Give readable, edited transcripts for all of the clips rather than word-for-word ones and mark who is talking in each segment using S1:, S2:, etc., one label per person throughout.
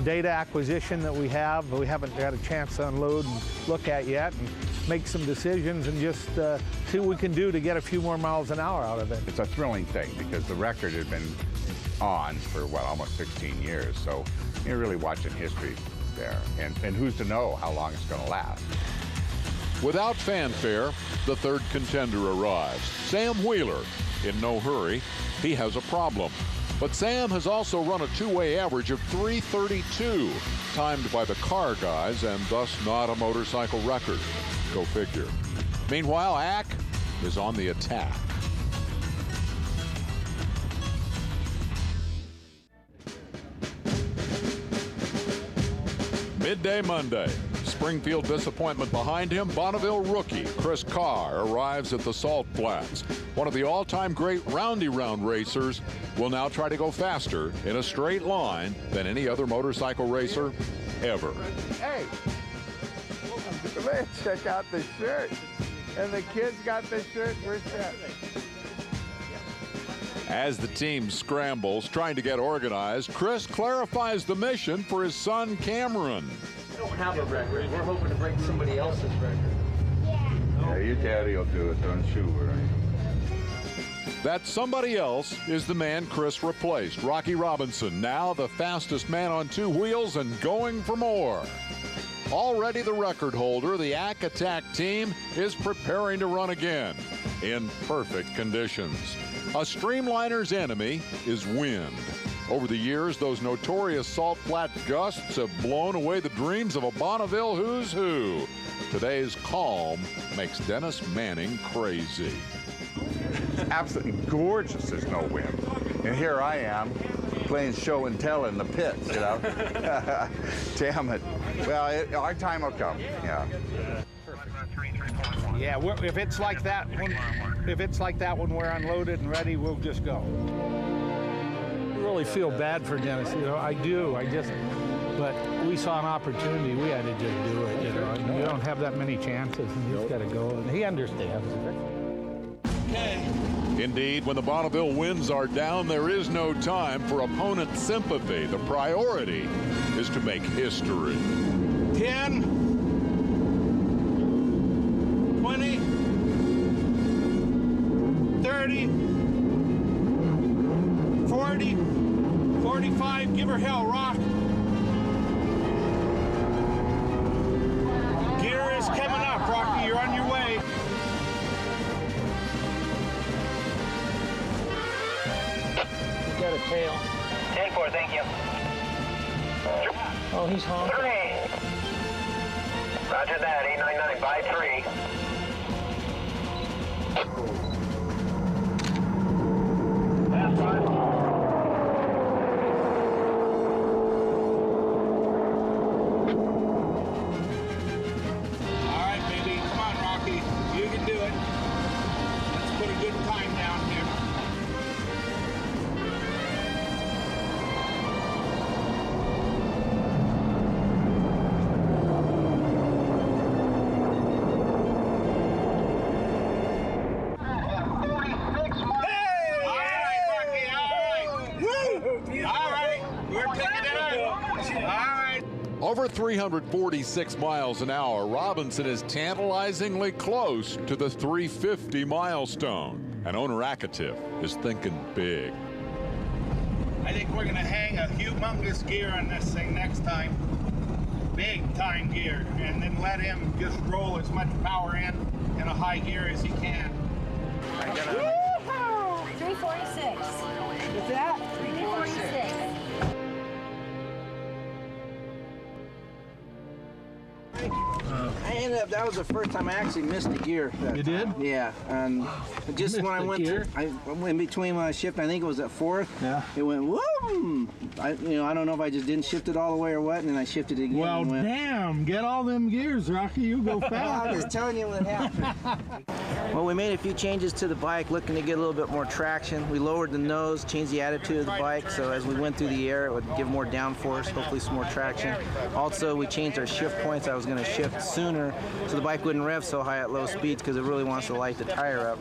S1: data acquisition that we have. We haven't got a chance to unload and look at yet, and make some decisions and just see what we can do to get a few more miles an hour out of it.
S2: It's a thrilling thing because the record had been on for, what, almost 16 years. So you're really watching history there. And who's to know how long it's going to last.
S3: Without fanfare, the third contender arrives. Sam Wheeler. In no hurry, he has a problem. But Sam has also run a two-way average of 3:32, timed by the Carr guys, and thus not a motorcycle record. Go figure. Meanwhile, Ack is on the attack. Midday Monday. Springfield disappointment behind him. Bonneville rookie Chris Carr arrives at the Salt Flats. One of the all-time great roundy-round racers will now try to go faster in a straight line than any other motorcycle racer ever.
S4: Hey, let's check out the shirt. And the kids got the shirt. We're set.
S3: As the team scrambles, trying to get organized, Chris clarifies the mission for his son Cameron.
S5: We don't have a record. We're hoping to break somebody else's record.
S4: Yeah, your daddy will do it, don't you worry.
S3: That somebody else is the man Chris replaced, Rocky Robinson, now the fastest man on two wheels and going for more. Already the record holder, the Ack Attack team is preparing to run again in perfect conditions. A streamliner's enemy is wind. Over the years, those notorious salt flat gusts have blown away the dreams of a Bonneville who's who. Today's calm makes Dennis Manning crazy.
S4: Absolutely gorgeous, there's no wind. And here I am playing show and tell in the pits, you know. Damn it. Well, our time will come, yeah.
S1: Yeah, if it's like that when we're unloaded and ready, we'll just go. I really feel bad for Dennis, you know, I do. But we saw an opportunity, we had to just do it, you know. And you don't have that many chances, and you just got to go, and he understands.
S3: Indeed, when the Bonneville winds are down, there is no time for opponent sympathy. The priority is to make history.
S1: 10, 20, 30, 40, 45, give her hell, Rock. Gear is coming up, Rocky, you're on your way.
S5: Got a tail.
S6: 10-4, thank you.
S5: Oh, he's honking.
S6: 3. Roger that, 899, by 3. Last 5.
S1: All right, baby, come on, Rocky. You can do it. Let's put a good time down here.
S3: Over 346 miles an hour, Robinson is tantalizingly close to the 350 milestone. And owner Akatif is thinking big.
S1: I think we're gonna hang a humongous gear on this thing next time. Big time gear. And then let him just roll as much power in a high gear as he can.
S7: Woo-hoo! 346. What's that? 346.
S5: I ended up, that was the first time I actually missed a gear.
S1: You did?
S5: Yeah, and just when I went to, in between when I shifted, I think it was at 4th.
S1: Yeah.
S5: It went whoom. I don't know if I just didn't shift it all the way or what, and then I shifted it again.
S1: Well,
S5: and went,
S1: damn, get all them gears, Rocky. You go fast.
S5: I'm just telling you what happened. Well, we made a few changes to the bike, looking to get a little bit more traction. We lowered the nose, changed the attitude of the bike, so as we went through the air, it would give more downforce, hopefully some more traction. Also, we changed our shift points. I was going to shift sooner so the bike wouldn't rev so high at low speeds because it really wants to light the tire up.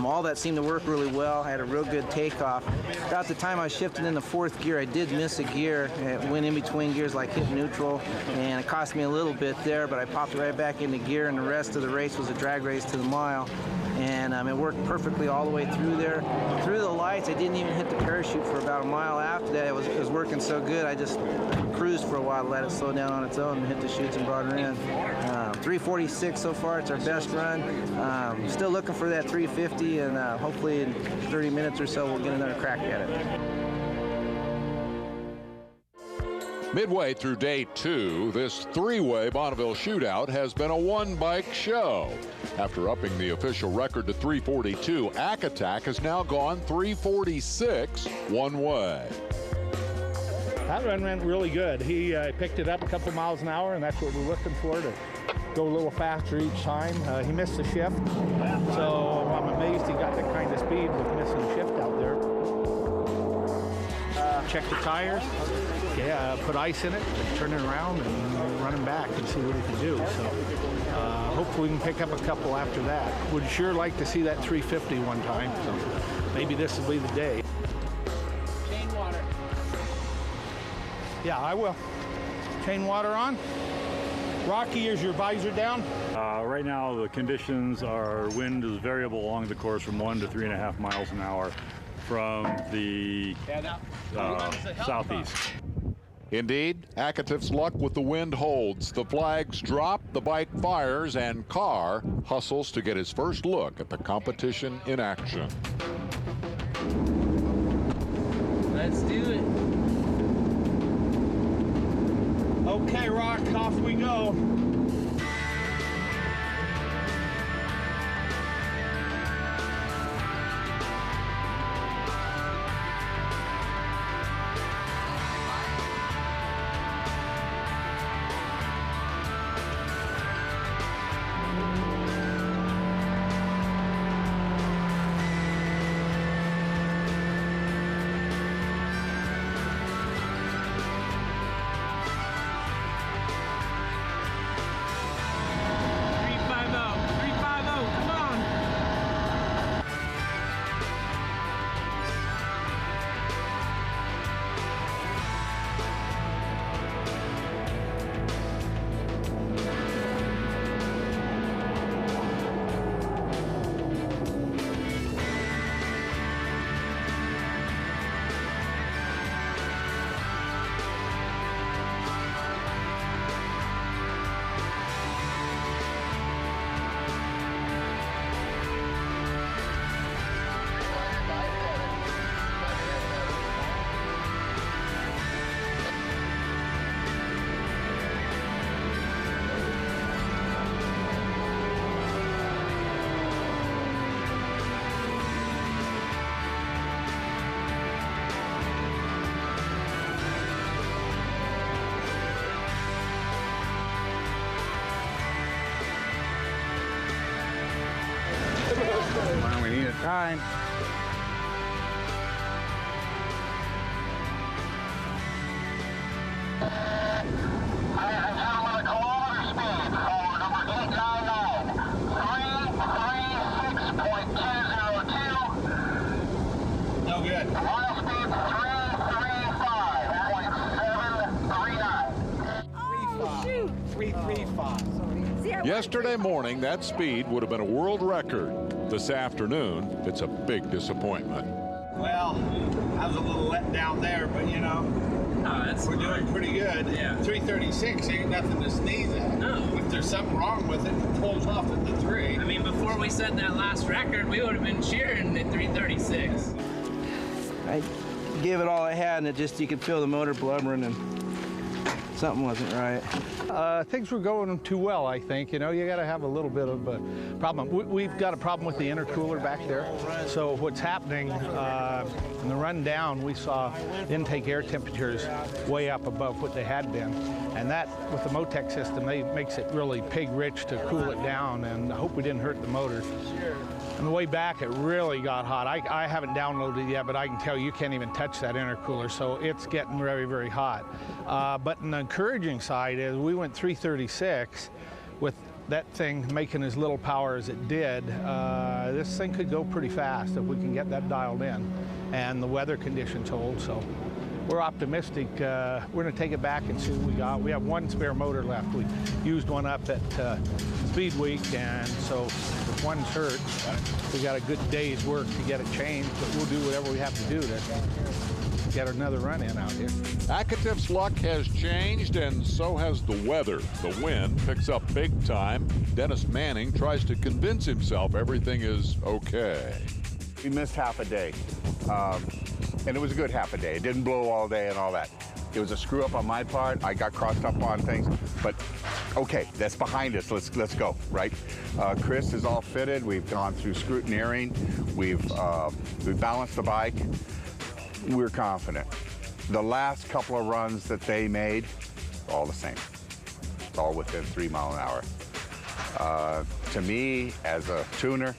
S5: All that seemed to work really well. I had a real good takeoff. About the time I shifted into fourth gear, I did miss a gear. It went in between gears, like hit neutral, and it cost me a little bit there, but I popped right back into gear, and the rest of the race was a drag race to the mile. And it worked perfectly all the way through there. Through the lights, I didn't even hit the parachute for about a mile after that. It was working so good, I just cruised for a while, let it slow down on its own, and hit the chutes and brought her in. 346 so far, it's our best run. Still looking for that 350, and hopefully in 30 minutes or so we'll get another crack at it.
S3: Midway through day 2, this three-way Bonneville shootout has been a one-bike show. After upping the official record to 342, Ack-A-Tack has now gone 346 one way.
S1: That run went really good. He picked it up a couple miles an hour, and that's what we're looking for, to go a little faster each time. He missed the shift, so I'm amazed he got that kind of speed with missing the shift out there. Check the tires, put ice in it, turn it around, and run him back and see what he can do. So hopefully we can pick up a couple after that. Would sure like to see that 350 one time, so maybe this will be the day.
S5: Chain water.
S1: Yeah, I will. Chain water on. Rocky, is your visor down?
S8: Right now the conditions are, wind is variable along the course from 1 to 3.5 miles an hour from the southeast.
S3: Indeed, Ack-A-Tack's luck with the wind holds. The flags drop, the bike fires, and Carr hustles to get his first look at the competition in action.
S5: Let's do it.
S1: Okay, Rock, off we go.
S4: Well, we need a time.
S1: No good.
S6: Final speed 335.739.
S1: 335.
S3: Yesterday morning, that speed would have been a world record. This afternoon, it's a big disappointment.
S1: Well, I was a little let down there, but you know, we're doing pretty good.
S9: Yeah.
S1: 336 ain't nothing to sneeze at.
S9: No.
S1: If there's something wrong with it, it pulls off at the 3.
S9: I mean, before we set that last record, we would have been cheering at 336.
S5: I gave it all I had, and it just, you could feel the motor blubbering, and something wasn't right.
S1: Things were going too well, I think. You know, you got to have a little bit of a problem. We've got a problem with the intercooler back there. So what's happening in the run down, we saw intake air temperatures way up above what they had been. And that, with the Motec system, makes it really pig rich to cool it down, and I hope we didn't hurt the motor. I On the way back, it really got hot. I haven't downloaded it yet, but I can tell you can't even touch that intercooler, so it's getting very, very hot. But an encouraging side is we went 336 with that thing making as little power as it did. This thing could go pretty fast if we can get that dialed in, and the weather conditions hold, so we're optimistic. We're going to take it back and see what we got. We have one spare motor left. We used one up at Speed Week, and so if one's hurt, we got a good day's work to get it changed, but we'll do whatever we have to do to get another run in out here.
S3: Akatif's luck has changed, and so has the weather. The wind picks up big time. Dennis Manning tries to convince himself everything is okay.
S4: We missed half a day, and it was a good half a day. It didn't blow all day and all that. It was a screw up on my part. I got crossed up on things, but okay, that's behind us. Let's go, right? Chris is all fitted. We've gone through scrutineering. We've balanced the bike. We're confident. The last couple of runs that they made, all the same. It's all within 3 miles an hour. To me, as a tuner,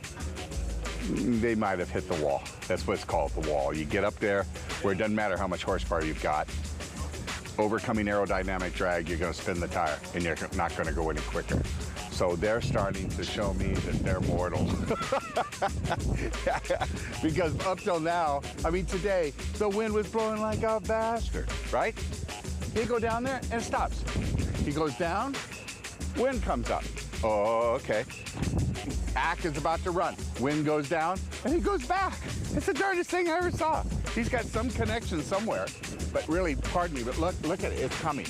S4: they might have hit the wall. That's what's called the wall. You get up there where it doesn't matter how much horsepower you've got. Overcoming aerodynamic drag, you're going to spin the tire, and you're not going to go any quicker. So they're starting to show me that they're mortal. Because up till now, I mean, today, the wind was blowing like a bastard, right? You go down there, and it stops. He goes down, wind comes up. Oh, okay. Ack is about to run. Wind goes down, and he goes back. It's the darndest thing I ever saw. He's got some connection somewhere. But really, pardon me, but look at it. It's coming.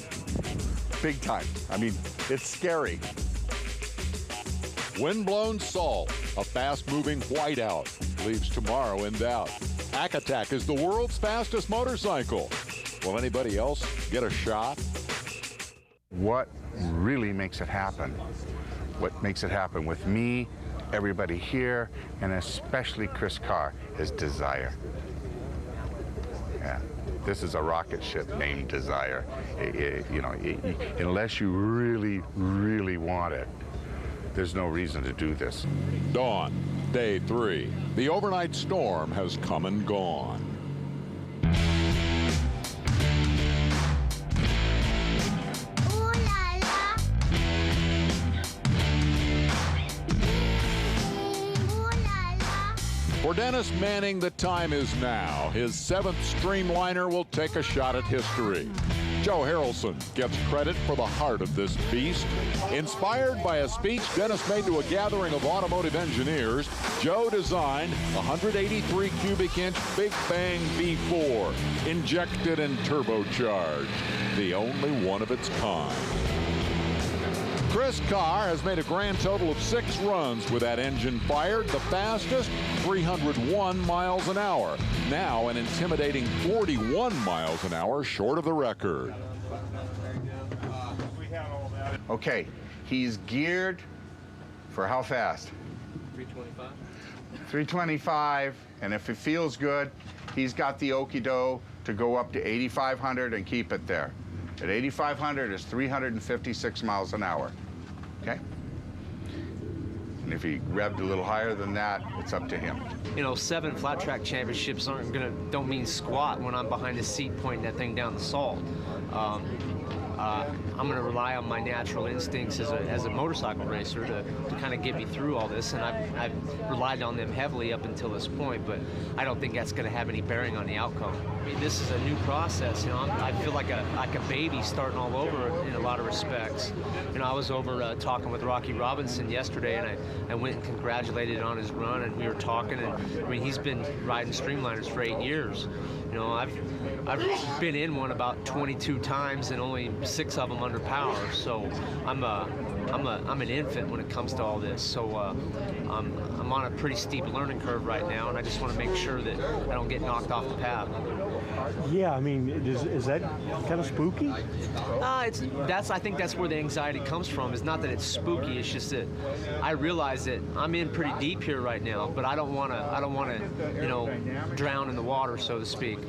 S4: Big time. I mean, it's scary.
S3: Windblown Salt, a fast-moving whiteout, leaves tomorrow in doubt. Akatif is the world's fastest motorcycle. Will anybody else get a shot?
S4: What really makes it happen, what makes it happen with me, everybody here, and especially Chris Carr, is desire. Yeah. This is a rocket ship named Desire. Unless you really, really want it, there's no reason to do this.
S3: Dawn, day 3. The overnight storm has come and gone. For Dennis Manning, the time is now. His 7th Streamliner will take a shot at history. Joe Harrelson gets credit for the heart of this beast. Inspired by a speech Dennis made to a gathering of automotive engineers, Joe designed a 183 cubic inch Big Bang V4, injected and turbocharged, the only one of its kind. Chris Carr has made a grand total of 6 runs with that engine fired, the fastest, 301 miles an hour. Now an intimidating 41 miles an hour short of the record.
S4: Okay, he's geared for how fast?
S9: 325.
S4: 325, and if it feels good, he's got the okie-doke to go up to 8,500 and keep it there. At 8,500 is 356 miles an hour. Okay? And if he revved a little higher than that, it's up to him.
S10: You know, 7 flat track championships don't mean squat when I'm behind the seat pointing that thing down the salt. I'm going to rely on my natural instincts as a motorcycle racer to kind of get me through all this, and I've relied on them heavily up until this point, but I don't think that's going to have any bearing on the outcome. I mean, this is a new process. You know, I feel like a baby starting all over in a lot of respects. You know, I was over talking with Rocky Robinson yesterday, and I went and congratulated on his run, and we were talking, and I mean, he's been riding Streamliners for 8 years. You know, I've been in one about 22 times and only 6 of them under power, so I'm an infant when it comes to all this. So I'm on a pretty steep learning curve right now, and I just want to make sure that I don't get knocked off the path.
S11: Yeah, I mean, is that kind of spooky?
S10: I think that's where the anxiety comes from. It's not that it's spooky. It's just that I realize that I'm in pretty deep here right now, but I don't want to, you know, drown in the water, so to speak.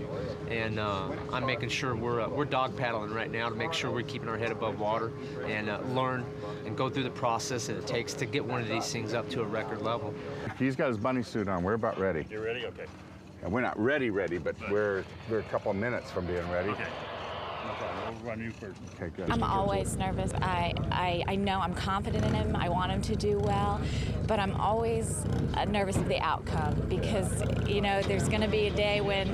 S10: and I'm making sure we're dog paddling right now to make sure we're keeping our head above water and learn and go through the process that it takes to get one of these things up to a record level.
S4: He's got his bunny suit on. We're about ready.
S8: You ready? Okay.
S4: And we're not ready, but we're a couple of minutes from being ready.
S8: Okay. No problem. We'll run you first.
S4: Okay, good.
S7: I'm always nervous. I know I'm confident in him. I want him to do well, but I'm always nervous of the outcome because, you know, there's going to be a day when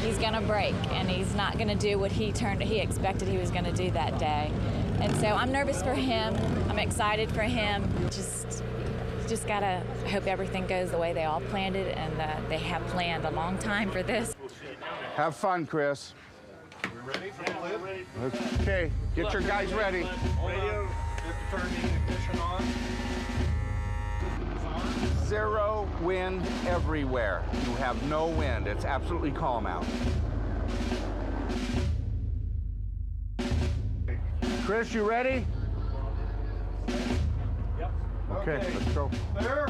S7: he's going to break and he's not going to do what he expected he was going to do that day. And so I'm nervous for him. I'm excited for him. Just gotta hope everything goes the way they all planned it, and they have planned a long time for this.
S4: Have fun, Chris.
S1: We're ready for the lid?
S4: Okay, get your guys ready.
S1: Radio, get the turning ignition on.
S4: 0 wind everywhere. You have no wind. It's absolutely calm out. Chris, you ready?
S1: Yep.
S4: Okay, let's go.
S1: There.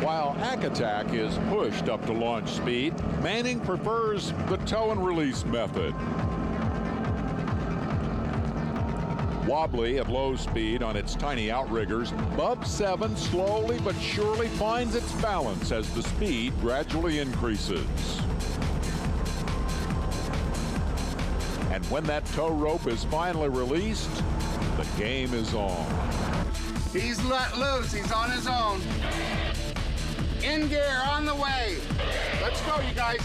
S3: While Hack Attack is pushed up to launch speed, Manning prefers the tow and release method. Wobbly at low speed on its tiny outriggers, BUB 7 slowly but surely finds its balance as the speed gradually increases. And when that tow rope is finally released, the game is on.
S4: He's let loose. He's on his own. In gear, on the way. Let's go, you guys.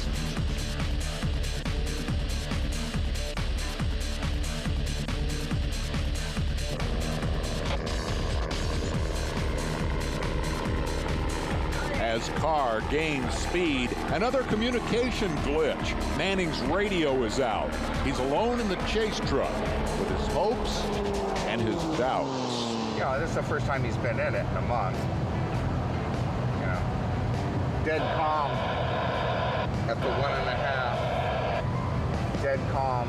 S3: As Carr gains speed, another communication glitch. Manning's radio is out. He's alone in the chase truck with his hopes and his doubts.
S4: Yeah, this is the first time he's been in it in a month. You know, dead calm at the 1.5. Dead calm.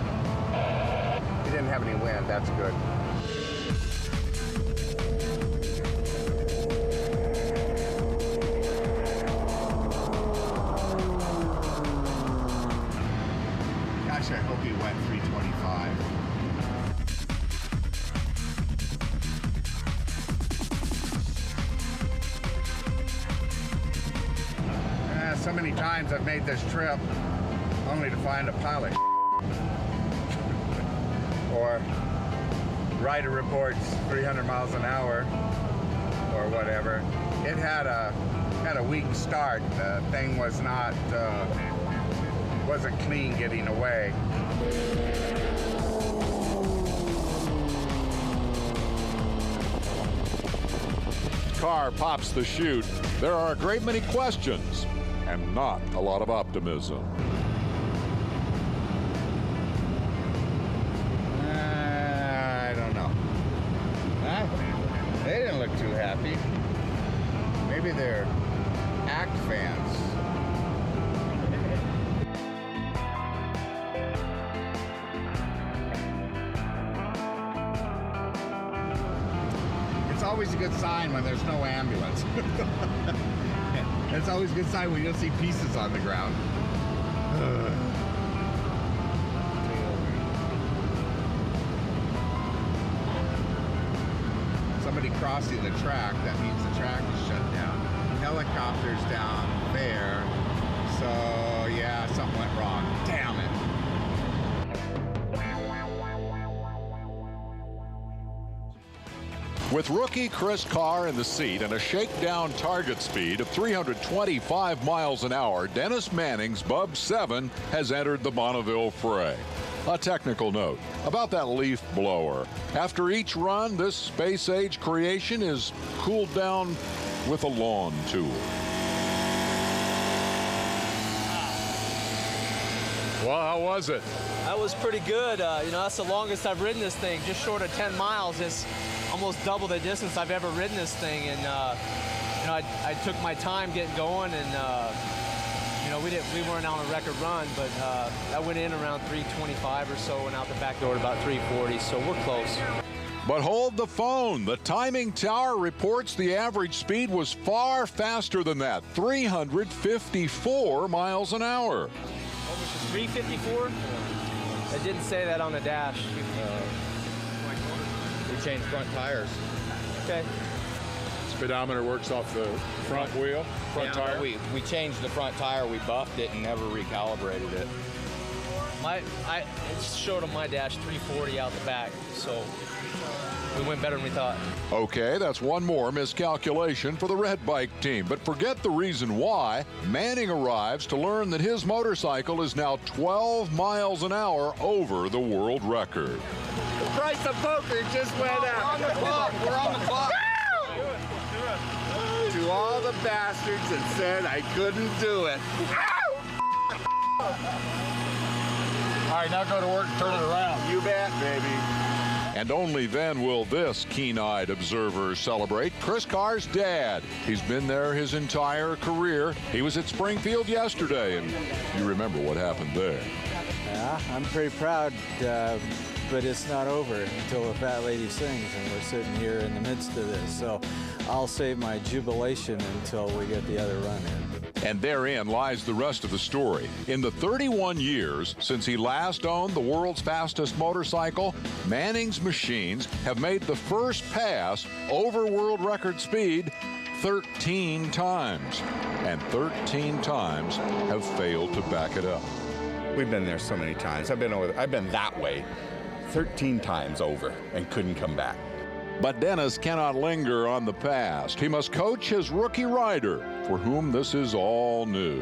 S4: He didn't have any wind. That's good. Gosh, I hope he went 325. So many times I've made this trip only to find a pile of or rider reports 300 miles an hour or whatever. It had a weak start. The thing was not wasn't clean getting away.
S3: Carr pops the chute. There are a great many questions and not a lot of optimism.
S4: I don't know. Huh? They didn't look too happy. Maybe they're act fans. It's always a good sign when there's no ambulance. It's always a good sign when you don't see pieces on the ground. Somebody crossing the track, that means the track is shut down. Helicopters down there. So, yeah, something went wrong. Damn it.
S3: With rookie Chris Carr in the seat and a shakedown target speed of 325 miles an hour, Dennis Manning's BUB 7 has entered the Bonneville fray. A technical note about that leaf blower. After each run, this space-age creation is cooled down with a lawn tool. Well, how was it?
S10: That was pretty good. You know, that's the longest I've ridden this thing, just short of 10 miles. It's almost double the distance I've ever ridden this thing. And, you know, I took my time getting going, and You know, we weren't on a record run, but I went in around 325 or so and out the back door at about 340, so we're close.
S3: But hold the phone. The timing tower reports the average speed was far faster than that, 354 miles an hour.
S10: 354? It didn't say that on the dash.
S12: We changed front tires.
S10: Okay.
S3: Speedometer works off the front wheel, front tire?
S12: We changed the front tire, we buffed it and never recalibrated it.
S10: It showed on my dash 340 out the back, so we went better than we thought.
S3: Okay, that's one more miscalculation for the red bike team. But forget the reason why. Manning arrives to learn that his motorcycle is now 12 miles an hour over the world record.
S4: The price of poker just went up.
S12: We're on the clock. We're on the clock.
S4: To all the bastards that said I couldn't do it.
S3: All right, now go to work and turn it around.
S4: You bet, baby.
S3: And only then will this keen-eyed observer celebrate Chris Carr's dad. He's been there his entire career. He was at Springfield yesterday, and you remember what happened there.
S13: Yeah, I'm pretty proud, but it's not over until the fat lady sings, and we're sitting here in the midst of this. So I'll save my jubilation until we get the other run in.
S3: And therein lies the rest of the story. In the 31 years since he last owned the world's fastest motorcycle, Manning's machines have made the first pass over world record speed 13 times. And 13 times have failed to back it up.
S4: We've been there so many times. I've been that way 13 times over and couldn't come back.
S3: But Dennis cannot linger on the past. He must coach his rookie rider, for whom this is all new.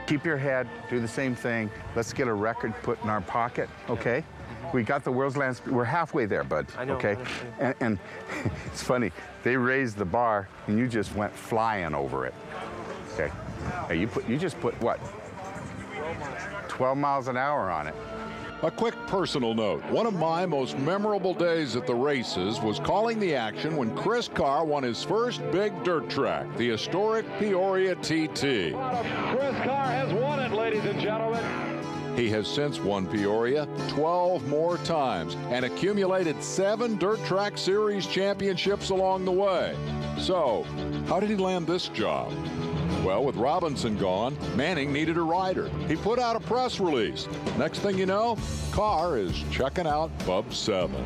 S4: Keep your head, do the same thing. Let's get a record put in our pocket, okay? We got the world's land speed. We're halfway there, bud.
S10: I know.
S4: Okay? And it's funny, they raised the bar and you just went flying over it. Okay. Hey, you just put what? 12 miles an hour on it.
S3: A quick personal note. One of my most memorable days at the races was calling the action when Chris Carr won his first big dirt track, the historic Peoria TT.
S14: Chris Carr has won it, ladies and gentlemen.
S3: He has since won Peoria 12 more times and accumulated 7 Dirt Track Series championships along the way. So, how did he land this job? Well, with Robinson gone, Manning needed a rider. He put out a press release. Next thing you know, Carr is checking out BUB 7.
S15: Let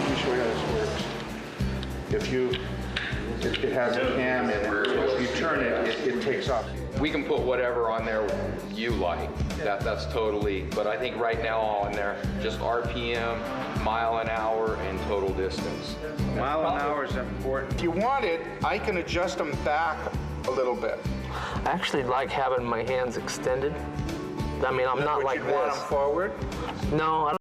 S15: me show you how this works. It has a cam in it. If you turn it, it takes off.
S12: We can put whatever on there you like. That's totally, but I think right now on there, just RPM, mile an hour, and total distance.
S15: Mile an hour is important. If you want it, I can adjust them back a little bit.
S10: I actually like having my hands extended. I mean, I'm not like this.
S15: You want them forward?
S10: No, I don't.